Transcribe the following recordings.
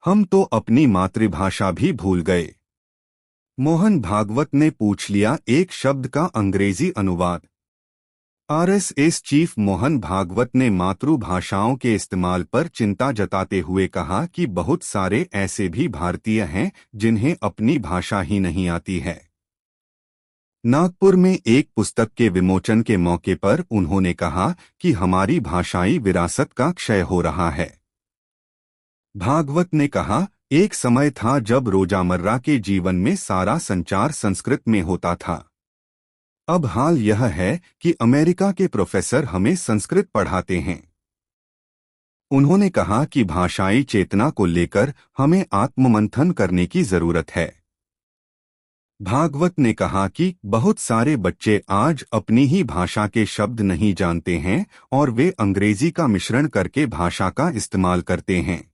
हम तो अपनी मातृभाषा भी भूल गए। मोहन भागवत ने पूछ लिया, एक शब्द का अंग्रेजी अनुवाद। आरएसएस चीफ मोहन भागवत ने मातृभाषाओं के इस्तेमाल पर चिंता जताते हुए कहा कि बहुत सारे ऐसे भी भारतीय हैं जिन्हें अपनी भाषा ही नहीं आती है। नागपुर में एक पुस्तक के विमोचन के मौके पर उन्होंने कहा कि हमारी भाषाई विरासत का क्षय हो रहा है। भागवत ने कहा, एक समय था जब रोजामर्रा के जीवन में सारा संचार संस्कृत में होता था। अब हाल यह है कि अमेरिका के प्रोफेसर हमें संस्कृत पढ़ाते हैं। उन्होंने कहा कि भाषाई चेतना को लेकर हमें आत्ममंथन करने की जरूरत है। भागवत ने कहा कि बहुत सारे बच्चे आज अपनी ही भाषा के शब्द नहीं जानते हैं और वे अंग्रेजी का मिश्रण करके भाषा का इस्तेमाल करते हैं।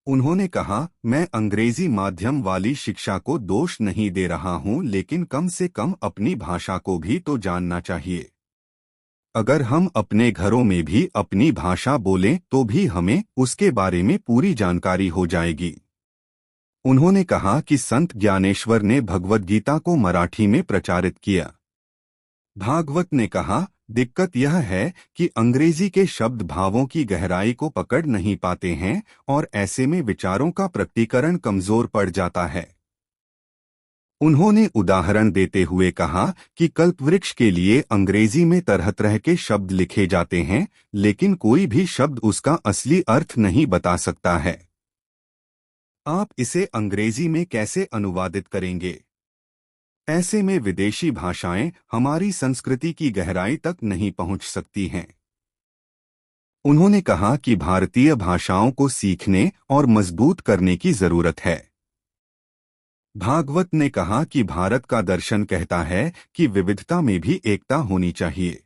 उन्होंने कहा, मैं अंग्रेजी माध्यम वाली शिक्षा को दोष नहीं दे रहा हूं, लेकिन कम से कम अपनी भाषा को भी तो जानना चाहिए। अगर हम अपने घरों में भी अपनी भाषा बोलें तो भी हमें उसके बारे में पूरी जानकारी हो जाएगी। उन्होंने कहा कि संत ज्ञानेश्वर ने भगवद गीता को मराठी में प्रचारित किया। भागवत ने कहा, दिक्कत यह है कि अंग्रेजी के शब्द भावों की गहराई को पकड़ नहीं पाते हैं और ऐसे में विचारों का प्रकटीकरण कमजोर पड़ जाता है। उन्होंने उदाहरण देते हुए कहा कि कल्पवृक्ष के लिए अंग्रेजी में तरह तरह के शब्द लिखे जाते हैं, लेकिन कोई भी शब्द उसका असली अर्थ नहीं बता सकता है। आप इसे अंग्रेजी में कैसे अनुवादित करेंगे? ऐसे में विदेशी भाषाएं हमारी संस्कृति की गहराई तक नहीं पहुंच सकती हैं। उन्होंने कहा कि भारतीय भाषाओं को सीखने और मजबूत करने की जरूरत है। भागवत ने कहा कि भारत का दर्शन कहता है कि विविधता में भी एकता होनी चाहिए।